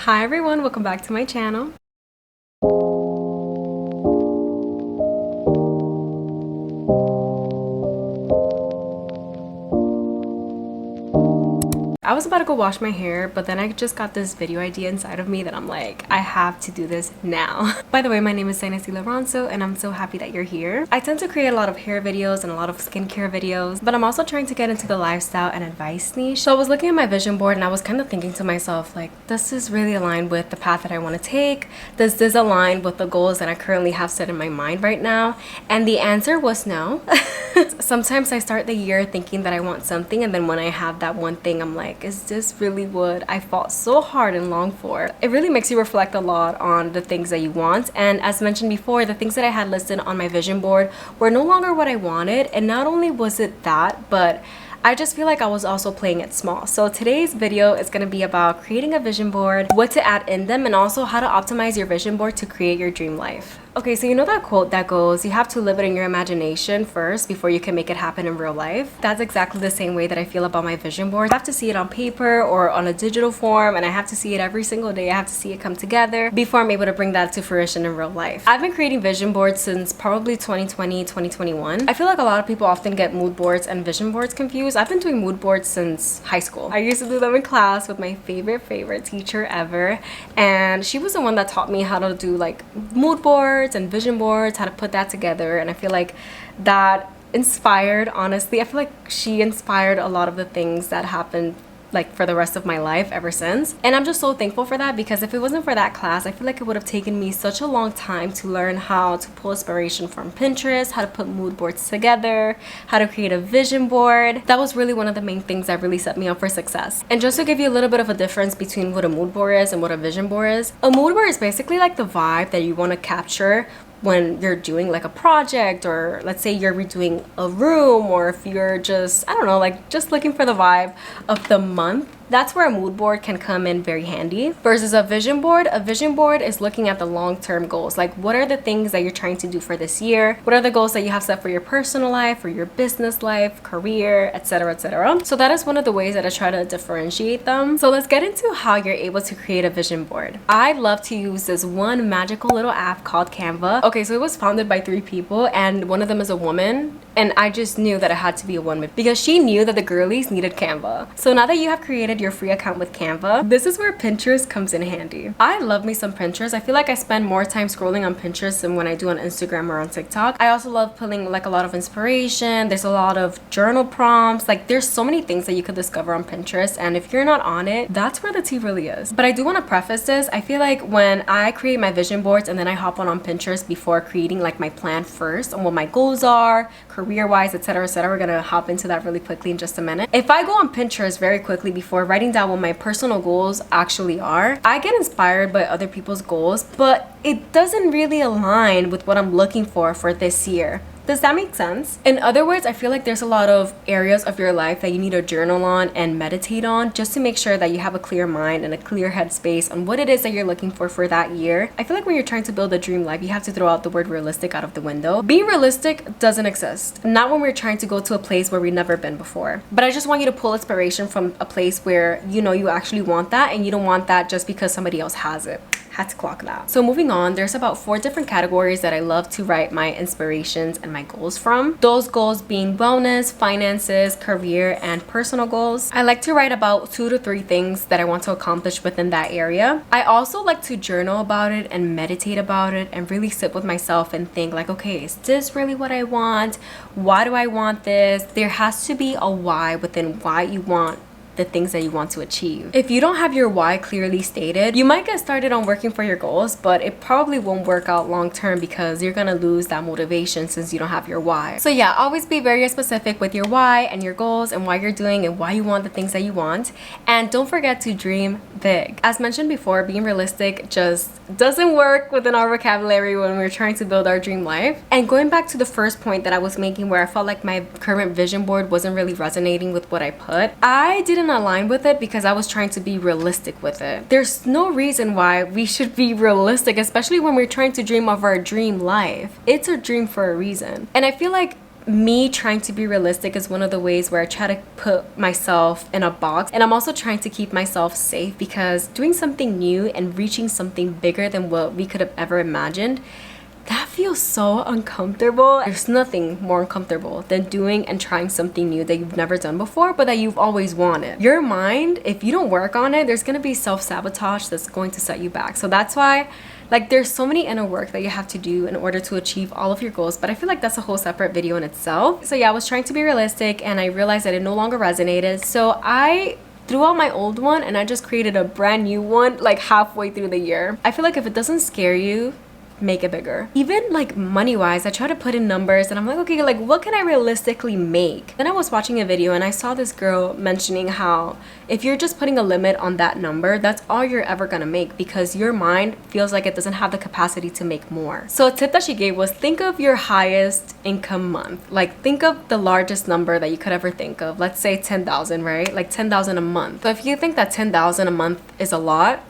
Hi everyone, welcome back to my channel. I was about to go wash my hair, but then I just got this video idea inside of me that I'm like, I have to do this now. By the way, my name is Lorenzo and I'm so happy that you're here. I tend to create a lot of hair videos and a lot of skincare videos, but I'm also trying to get into the lifestyle and advice niche. So I was looking at my vision board and I was kind of thinking to myself, like, does this really align with the path that I want to take? Does this align with the goals that I currently have set in my mind right now? And the answer was no. Sometimes I start the year thinking that I want something, and then when I have that one thing, I'm like, is this really what I fought so hard and long for? It really makes you reflect a lot on the things that you want. And as mentioned before, the things that I had listed on my vision board were no longer what I wanted. And not only was it that, but I just feel like I was also playing it small. So today's video is going to be about creating a vision board, what to add in them, and also how to optimize your vision board to create your dream life. Okay, so you know that quote that goes, you have to live it in your imagination first before you can make it happen in real life? That's exactly the same way that I feel about my vision board. I have to see it on paper or on a digital form, and I have to see it every single day. I have to see it come together before I'm able to bring that to fruition in real life. I've been creating vision boards since probably 2020, 2021. I feel like a lot of people often get mood boards and vision boards confused. I've been doing mood boards since high school. I used to do them in class with my favorite teacher ever, and she was the one that taught me how to do like mood boards and vision boards, how to put that together. And I feel like that inspired, honestly, I feel like she inspired a lot of the things that happened like for the rest of my life ever since. And I'm just so thankful for that, because if it wasn't for that class, I feel like it would have taken me such a long time to learn how to pull inspiration from Pinterest, how to put mood boards together, how to create a vision board. That was really one of the main things that really set me up for success. And just to give you a little bit of a difference between what a mood board is and what a vision board is, a mood board is basically like the vibe that you want to capture when you're doing like a project, or let's say you're redoing a room, or if you're just, I don't know, like just looking for the vibe of the month. That's where a mood board can come in very handy. Versus a vision board is looking at the long-term goals. Like, what are the things that you're trying to do for this year? What are the goals that you have set for your personal life, for your business life, career, etc., etc. So that is one of the ways that I try to differentiate them. So let's get into how you're able to create a vision board. I love to use this one magical little app called Canva. Okay, so it was founded by 3 people, and one of them is a woman, and I just knew that it had to be a woman because she knew that the girlies needed Canva. So now that you have created your free account with Canva, this is where Pinterest comes in handy. I love me some Pinterest. I feel like I spend more time scrolling on Pinterest than when I do on Instagram or on TikTok. I also love pulling like a lot of inspiration. There's a lot of journal prompts. Like, there's so many things that you could discover on Pinterest, and if you're not on it, that's where the tea really is. But I do want to preface this. I feel like when I create my vision boards and then I hop on Pinterest before creating like my plan first on what my goals are, career-wise, etc., etc. We're gonna hop into that really quickly in just a minute. If I go on Pinterest very quickly before writing down what my personal goals actually are, I get inspired by other people's goals, but it doesn't really align with what I'm looking for this year. Does that make sense? In other words, I feel like there's a lot of areas of your life that you need to journal on and meditate on just to make sure that you have a clear mind and a clear headspace on what it is that you're looking for that year. I feel like when you're trying to build a dream life, you have to throw out the word realistic out of the window. Being realistic doesn't exist. Not when we're trying to go to a place where we've never been before. But I just want you to pull inspiration from a place where you know you actually want that, and you don't want that just because somebody else has it. Had to clock that. So moving on, there's about 4 different categories that I love to write my inspirations and my goals from. Those goals being wellness, finances, career, and personal goals. I like to write about 2 to 3 things that I want to accomplish within that area. I also like to journal about it and meditate about it and really sit with myself and think like, okay, is this really what I want? Why do I want this? There has to be a why within why you want the things that you want to achieve. If you don't have your why clearly stated, you might get started on working for your goals, but it probably won't work out long term because you're gonna lose that motivation since you don't have your why. So yeah, always be very specific with your why and your goals and why you're doing and why you want the things that you want. And don't forget to dream big. As mentioned before, being realistic just doesn't work within our vocabulary when we're trying to build our dream life. And going back to the first point that I was making, where I felt like my current vision board wasn't really resonating with what I put, I didn't align with it because I was trying to be realistic with it. There's no reason why we should be realistic, especially when we're trying to dream of our dream life. It's a dream for a reason. And I feel like me trying to be realistic is one of the ways where I try to put myself in a box, and I'm also trying to keep myself safe, because doing something new and reaching something bigger than what we could have ever imagined, that feels so uncomfortable. There's nothing more uncomfortable than doing and trying something new that you've never done before, but that you've always wanted. Your mind, if you don't work on it, there's gonna be self-sabotage that's going to set you back. So that's why, like, there's so many inner work that you have to do in order to achieve all of your goals, but I feel like that's a whole separate video in itself. So yeah, I was trying to be realistic, and I realized that it no longer resonated. So I threw out my old one and I just created a brand new one like halfway through the year. I feel like if it doesn't scare you, make it bigger. Even like money wise, I try to put in numbers and I'm like, okay, like what can I realistically make? Then I was watching a video and I saw this girl mentioning how if you're just putting a limit on that number, that's all you're ever gonna make, because your mind feels like it doesn't have the capacity to make more. So a tip that she gave was, think of your highest income month. Like, think of the largest number that you could ever think of. Let's say 10,000, right? Like 10,000 a month. So if you think that 10,000 a month is a lot,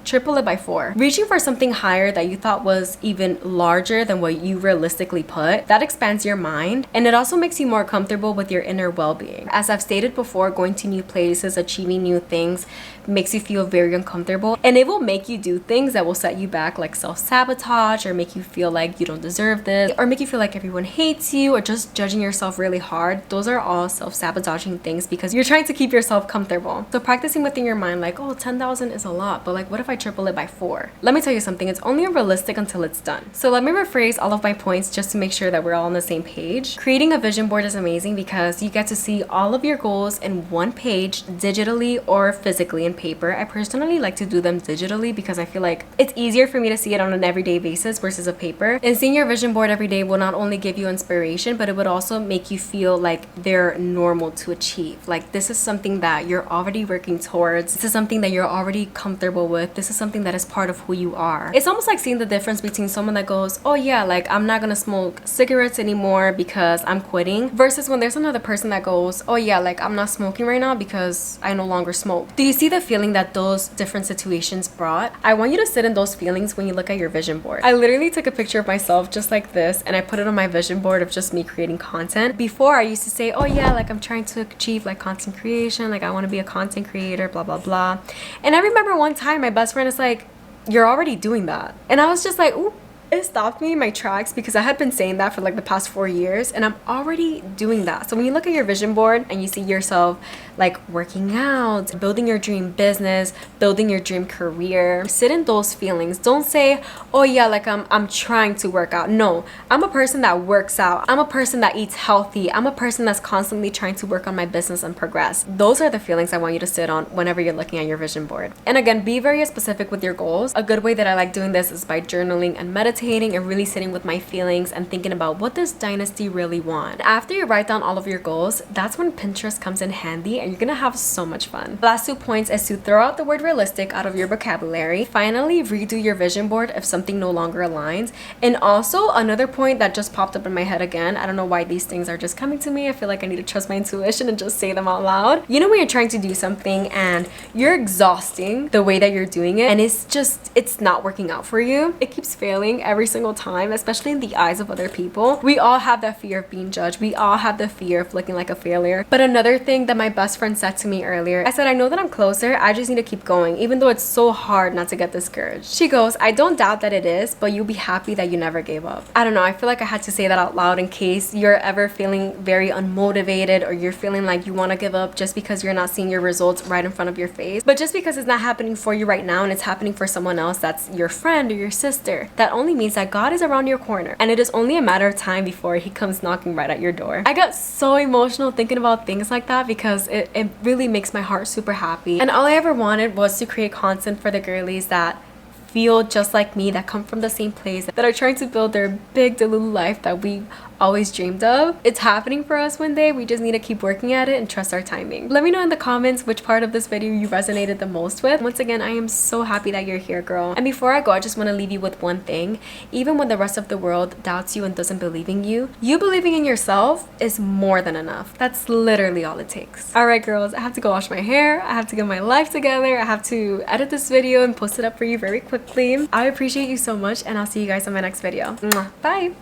triple it by 4. Reaching for something higher that you thought was even larger than what you realistically put, that expands your mind, and it also makes you more comfortable with your inner well-being. As I've stated before, going to new places, achieving new things makes you feel very uncomfortable, and it will make you do things that will set you back, like self-sabotage, or make you feel like you don't deserve this, or make you feel like everyone hates you, or just judging yourself really hard. Those are all self-sabotaging things because you're trying to keep yourself comfortable. So practicing within your mind, like, oh, 10,000 is a lot, but like, what if I triple it by 4? Let me tell you something, it's only realistic until it's done. So let me rephrase all of my points just to make sure that we're all on the same page. Creating a vision board is amazing because you get to see all of your goals in one page, digitally or physically in paper. I personally like to do them digitally because I feel like it's easier for me to see it on an everyday basis versus a paper. And seeing your vision board every day will not only give you inspiration, but it would also make you feel like they're normal to achieve. Like, this is something that you're already working towards. This is something that you're already comfortable with. This is something that is part of who you are. It's almost like seeing the difference between someone that goes, oh yeah, like I'm not gonna smoke cigarettes anymore because I'm quitting, versus when there's another person that goes, oh yeah, like I'm not smoking right now because I no longer smoke. Do you see the feeling that those different situations brought? I want you to sit in those feelings when you look at your vision board. I literally took a picture of myself just like this and I put it on my vision board of just me creating content. Before, I used to say, oh yeah, like I'm trying to achieve like content creation, like I want to be a content creator, blah blah blah. And I remember one time my best friend is like, you're already doing that. And I was just like, ooh. It stopped me in my tracks because I had been saying that for like the past 4 years and I'm already doing that. So when you look at your vision board and you see yourself like working out, building your dream business, building your dream career, sit in those feelings. Don't say, oh yeah, like I'm trying to work out. No, I'm a person that works out. I'm a person that eats healthy. I'm a person that's constantly trying to work on my business and progress. Those are the feelings I want you to sit on whenever you're looking at your vision board. And again, be very specific with your goals. A good way that I like doing this is by journaling and meditating and really sitting with my feelings and thinking about what does Dynasty really want. After you write down all of your goals, that's when Pinterest comes in handy and you're gonna have so much fun. The last 2 points is to throw out the word realistic out of your vocabulary. Finally, redo your vision board if something no longer aligns. And also another point that just popped up in my head again, I don't know why these things are just coming to me. I feel like I need to trust my intuition and just say them out loud. You know when you're trying to do something and you're exhausting the way that you're doing it and it's not working out for you. It keeps failing every single time, especially in the eyes of other people. We all have that fear of being judged. We all have the fear of looking like a failure. But another thing that my best friend said to me earlier, I said, I know that I'm closer. I just need to keep going, even though it's so hard not to get discouraged. She goes, I don't doubt that it is, but you'll be happy that you never gave up. I don't know. I feel like I had to say that out loud in case you're ever feeling very unmotivated or you're feeling like you want to give up just because you're not seeing your results right in front of your face. But just because it's not happening for you right now and it's happening for someone else that's your friend or your sister, that only means that God is around your corner and it is only a matter of time before he comes knocking right at your door. I got so emotional thinking about things like that because it really makes my heart super happy. And all I ever wanted was to create content for the girlies that feel just like me, that come from the same place, that are trying to build their big Delulu life that we always dreamed of. It's happening for us one day. We just need to keep working at it and trust our timing. Let me know in the comments which part of this video you resonated the most with. Once again, I am so happy that you're here, girl. And before I go, I just want to leave you with one thing. Even when the rest of the world doubts you and doesn't believe in you, you believing in yourself is more than enough. That's literally all it takes. All right, girls, I have to go wash my hair. I have to get my life together. I have to edit this video and post it up for you very quickly. I appreciate you so much and I'll see you guys in my next video. Mwah. Bye.